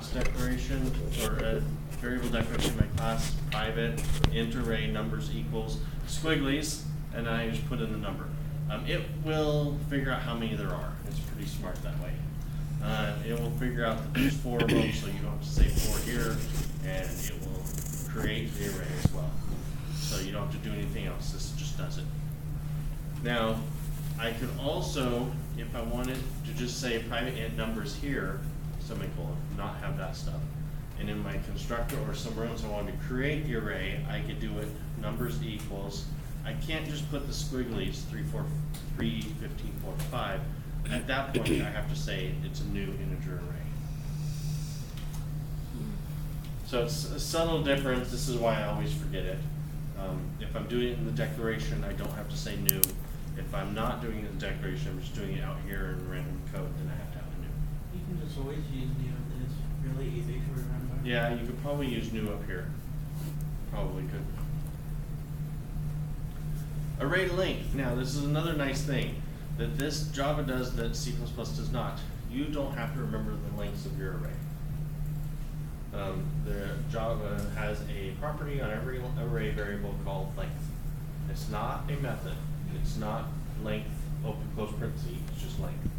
class declaration, or a variable declaration in my class, private, int array, numbers equals, squigglies, and then I just put in the number. It will figure out how many there are. It's pretty smart that way. It will figure out that there's 4 of them, so you don't have to say 4 here, and it will create the array as well. So you don't have to do anything else, this just does it. Now, I could also, if I wanted to just say private int numbers here, semicolon, not have that stuff. And in my constructor or somewhere else I wanted to create the array, I could do it numbers equals. I can't just put the squigglies 3, 4, 3, 15, 4, 5. At that point, I have to say it's a new integer array. So it's a subtle difference. This is why I always forget it. If I'm doing it in the declaration, I don't have to say new. If I'm not doing it in the declaration, I'm just doing it out here in random code, then I have to have a new. You can just always use new, and it's really easy to remember. Yeah, you could probably use new up here. Probably could. Array length. Now, this is another nice thing that this Java does that C++ does not. You don't have to remember the lengths of your array. The Java has a property on every array variable called length. It's not a method. It's not length, open, close parentheses, it's just length.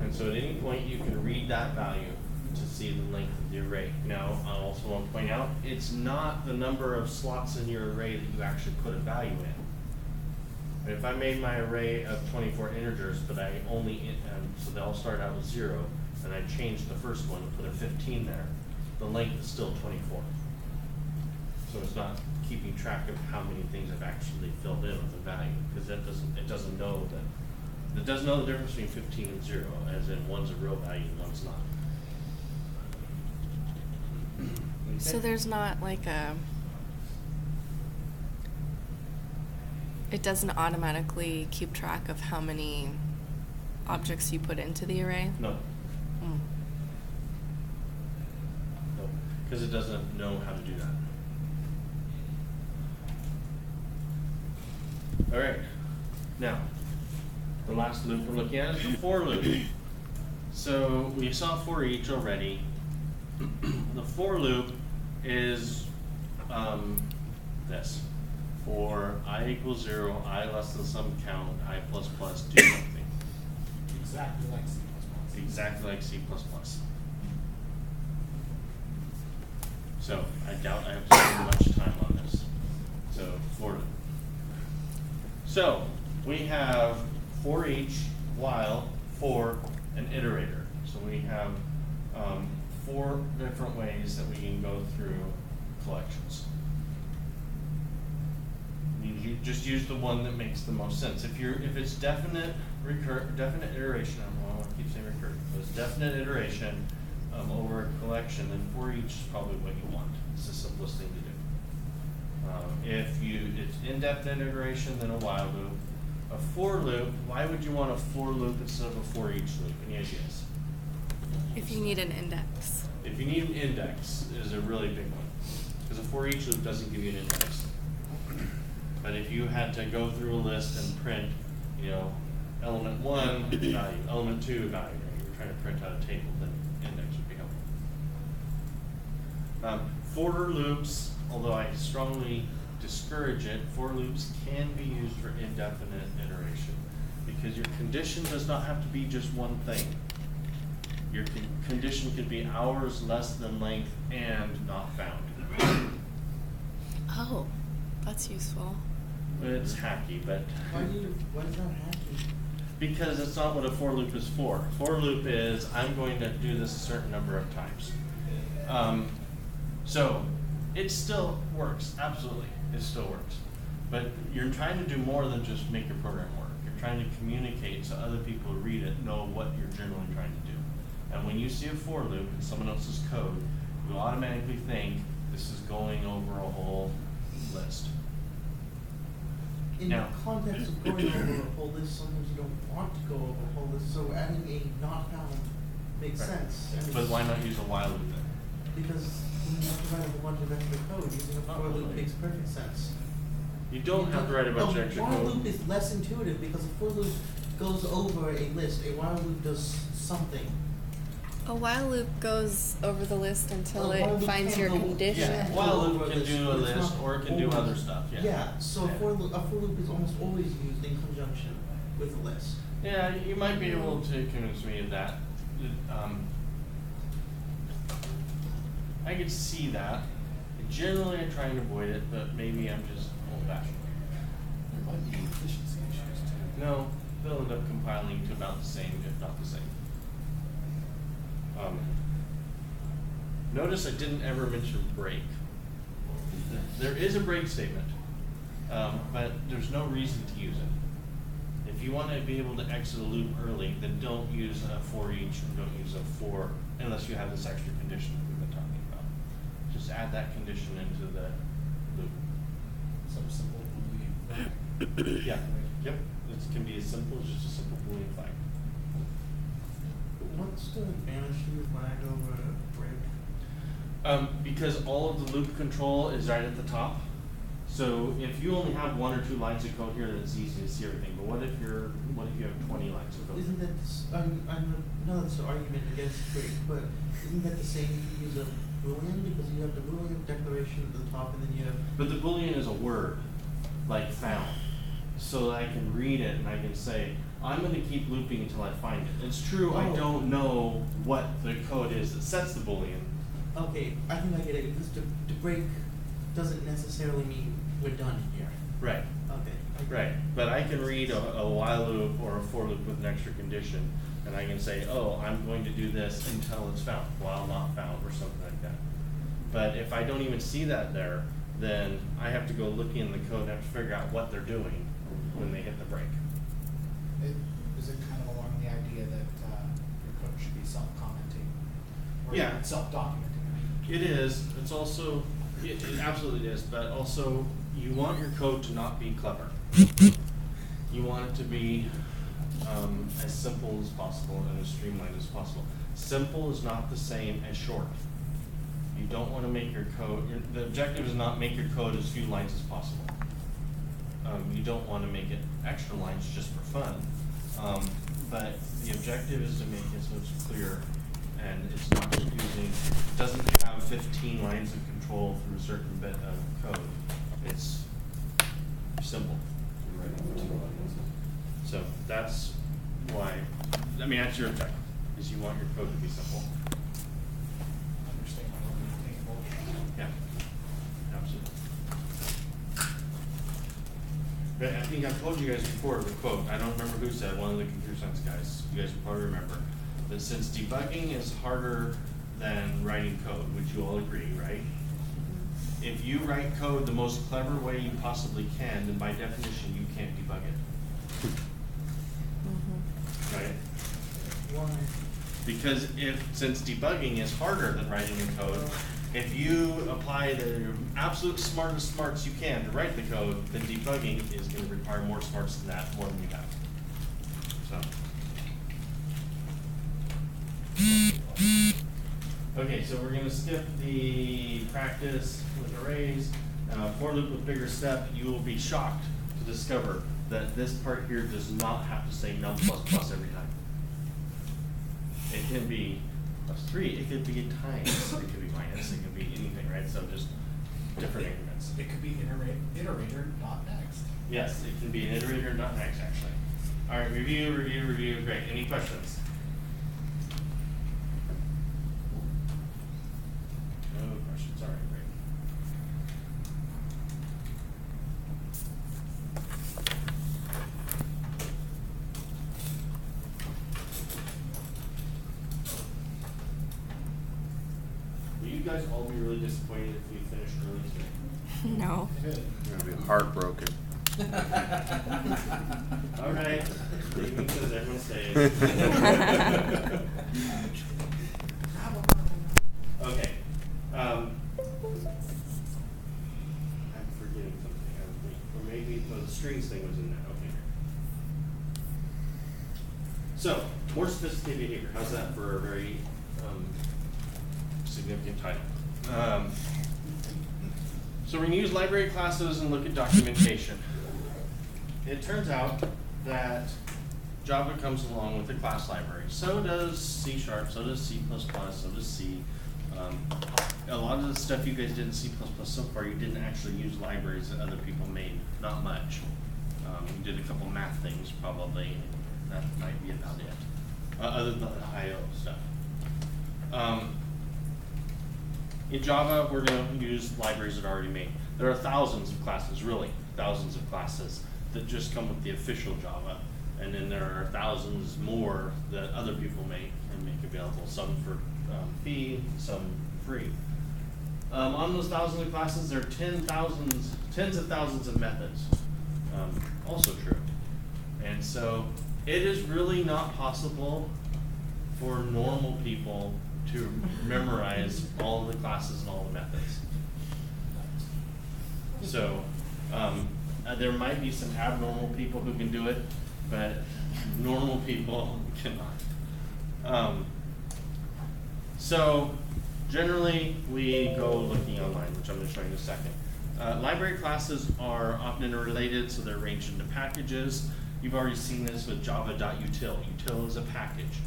And so at any point you can read that value to see the length of the array. Now, I also want to point out, it's not the number of slots in your array that you actually put a value in. If I made my array of 24 integers, but I only, so they all start out with 0, and I changed the first one and put a 15 there, the length is still 24. So it's not keeping track of how many things I've actually filled in with a value, because it doesn't know that, it doesn't know the difference between 15 and 0, as in one's a real value and one's not. Okay. So there's not like it doesn't automatically keep track of how many objects you put into the array? No. Mm. No, because it doesn't know how to do that. All right, now, the last loop we're looking at is the for loop. So we saw for each already. The for loop is this. For I equals 0, I less than some count, I plus plus, do something. Exactly like C++. Exactly like C++. So I doubt I have to spend much time on this. So for loop. So we have for each, while, for, and iterator. So we have 4 different ways that we can go through collections. You just use the one that makes the most sense. If it's definite iteration, I don't want to keep saying recursive, but it's definite iteration over a collection, then for each is probably what you want. It's the simplest thing to do. If it's indefinite iteration, then a while loop. A for loop, why would you want a for loop instead of a for each loop? Any ideas? If you need an index. If you need an index, is a really big one. Because a for each loop doesn't give you an index. But if you had to go through a list and print, element 1 value, element 2 value, or you were trying to print out a table, then index would be helpful. For loops, although I strongly discourage it, for loops can be used for indefinite iteration because your condition does not have to be just one thing. Your condition could be hours less than length and not found. Oh, that's useful. It's hacky, but Why is that hacky? because it's not what a for loop is for. For loop is I'm going to do this a certain number of times. So it still works, absolutely, it still works. But you're trying to do more than just make your program work. You're trying to communicate so other people who read it know what you're generally trying to do. And when you see a for loop in someone else's code, you automatically think this is going over a whole list. In Now- the context of going over a whole list, sometimes you don't want to go over a whole list, so adding a not found makes Right. sense. And But it's- why not use a while loop then? Because when you have to write a bunch of extra code, using a Not for loop really. makes perfect sense. You don't have to write a bunch of extra A while code. loop is less intuitive because a for loop goes over a list. A while loop does something. A while loop goes over the list until A while it loop finds can your go- condition. Yeah, Yeah. while loop Over can this, do a but it's list not or it can do over. other stuff, yeah. Yeah, so Yeah. a for loop is almost always used in conjunction with a list. Yeah, you might be able to convince me of that. I could see that. Generally, I try and avoid it, but maybe I'm just old-fashioned. There might be efficiency issues too. No, they'll end up compiling to about the same, if not the same. Notice I didn't ever mention break. There is a break statement, but there's no reason to use it. If you want to be able to exit a loop early, then don't use a for each and don't use a for unless you have this extra condition that we've been talking about. Just add that condition into the loop. Some simple Boolean. Yeah, yep, it can be as simple as just a simple Boolean flag. What's the advantage to use flag over break? Because all of the loop control is right at the top. So if you only have 1 or 2 lines of code here, then it's easy to see everything. But what if you have 20 lines of code? Isn't that, I know that's an argument against break, but isn't that the same if you use a Boolean? Because you have the Boolean declaration at the top and then you have. But the Boolean is a word, like found. So I can read it and I can say, I'm going to keep looping until I find it. It's true, I Oh. don't know what the code is that sets the Boolean. Okay, I think I get it, because to break doesn't necessarily mean we're done here. Right. Okay. I get Right, it. but I can read a while loop or a for loop with an extra condition, and I can say, oh, I'm going to do this until it's found, while not found, or something like that. But if I don't even see that there, then I have to go looking in the code and have to figure out what they're doing when they hit the break. Is it kind of along the idea that your code should be self-commenting? Or Yeah. self-documenting, I mean. It is, it's also, it absolutely is, but also you want your code to not be clever. You want it to be as simple as possible and as streamlined as possible. Simple is not the same as short. You don't want to make your code, the objective is not make your code as few lines as possible. You don't want to make it extra lines just for fun. But the objective is to make it so it's clear and it's not confusing. It doesn't have 15 lines of control through a certain bit of code. It's simple. You're writing for 2 lines. So that's why, I mean, that's your objective, is you want your code to be simple. Understandable, maintainable. Yeah, absolutely. But I think I've told you guys before the quote, I don't remember who said, one of the computer science guys, you guys will probably remember, that since debugging is harder than writing code, which you all agree, right? If you write code the most clever way you possibly can, then by definition you can't debug it. Right? Why? Because since debugging is harder than writing the code, if you apply the absolute smartest smarts you can to write the code, then debugging is going to require more smarts than that, more than you have. So. Okay, so we're going to skip the practice with arrays. For loop with bigger step, you will be shocked to discover that this part here does not have to say num plus plus every time. It can be +3, it could be times, it could be minus, it could be anything, right? So just different increments. It could be iterator, not next. Yes, it can be an iterator, not next, actually. All right, review, great. Any questions? No questions, all right, great. Will you guys all be really disappointed if we finish early today? No. Good. I'm gonna be heartbroken. All right, leaving because everyone stays. Okay. I'm forgetting something. Or maybe the strings thing was in there. Okay. So, more sophisticated behavior. How's that for a very significant title? So we're going to use library classes and look at documentation. It turns out that Java comes along with the class library. So does C#, so does C++, so does C. A lot of the stuff you guys did in C++ so far, you didn't actually use libraries that other people made, not much. You did a couple math things probably, and that might be about it, other than the IO stuff. In Java, we're going to use libraries that are already made. There are thousands of classes, really, thousands of classes that just come with the official Java. And then there are thousands more that other people make and make available, some for fee, some free. On those thousands of classes, there are tens of thousands of methods, also true. And so it is really not possible for normal people to memorize all the classes and all the methods. So there might be some abnormal people who can do it, but normal people cannot. So generally, we go looking online, which I'm going to show you in a second. Library classes are often interrelated, so they're arranged into packages. You've already seen this with java.util. Util is a package.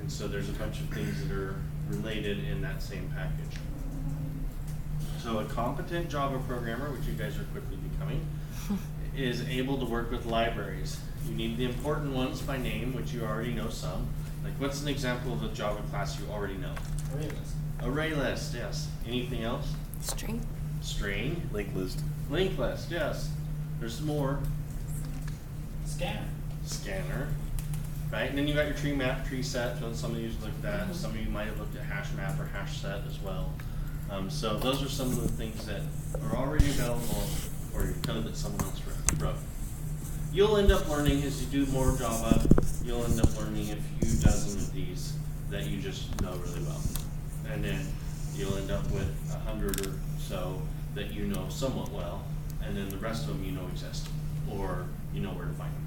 And so there's a bunch of things that are related in that same package. So a competent Java programmer, which you guys are quickly becoming, is able to work with libraries. You need the important ones by name, which you already know some. Like, what's an example of a Java class you already know? Array list. Array list, yes. Anything else? String. String. Linked list. Linked list, yes. There's some more. Scanner. Scanner. Right, and then you got your tree map, tree set. So some of you looked at that. Some of you might have looked at hash map or hash set as well. So those are some of the things that are already available, or code that someone else wrote. You'll end up learning as you do more Java. You'll end up learning a few dozen of these that you just know really well, and then you'll end up with 100 or so that you know somewhat well, and then the rest of them you know exist, or you know where to find them.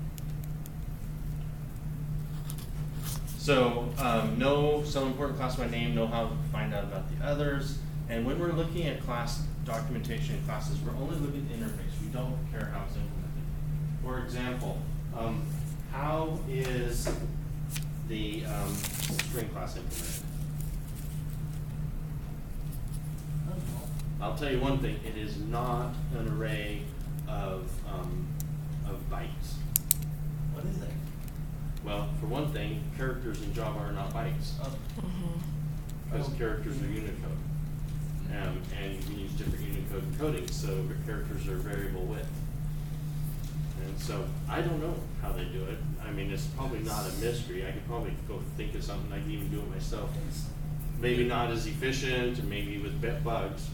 So know some important class by name, know how to find out about the others, and when we're looking at class documentation in classes, we're only looking at the interface. We don't care how it's implemented. For example, how is the string class implemented? I'll tell you one thing, it is not an array of bytes. What is that? Well, for one thing, characters in Java are not bytes, because characters are Unicode. And you can use different Unicode encodings, so characters are variable width. And so I don't know how they do it. I mean, it's probably not a mystery. I could probably go think of something. I can even do it myself. Maybe not as efficient, and maybe with bugs,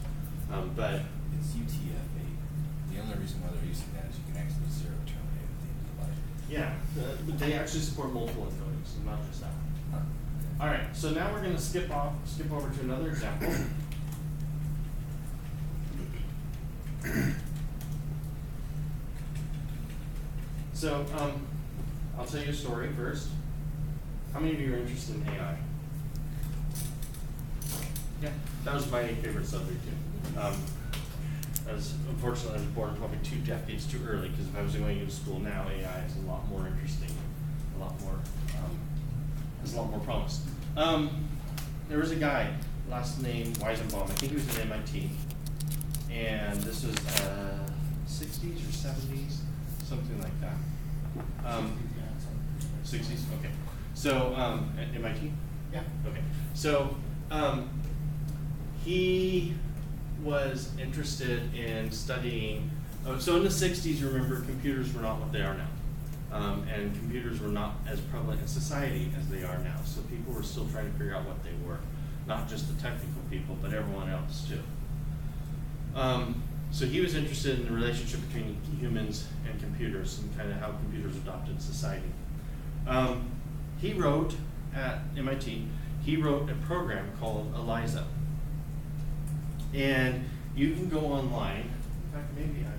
but It's UTF-8. The only reason why they're using that is you can actually zero terminate at the end of the life. yeah, but they actually support multiple encodings, not just that one. Huh. All right, so now we're going to skip over to another example. So, I'll tell you a story first. How many of you are interested in AI? Yeah, that was my favorite subject too. Unfortunately, I was born probably 2 decades too early, because if I was going to school now, AI is a lot more interesting, has a lot more promise. There was a guy, last name Weizenbaum. I think he was at MIT, and this was 60s or 70s, something like that. 60s, okay. So at MIT. Yeah. Okay. So he was interested in studying. So in the 60s, you remember, computers were not what they are now. And computers were not as prevalent in society as they are now. So people were still trying to figure out what they were. Not just the technical people, but everyone else too. So he was interested in the relationship between humans and computers and kind of how computers adopted society. He wrote at MIT, he wrote a program called ELIZA. And you can go online, in fact, maybe I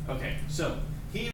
will. Okay, so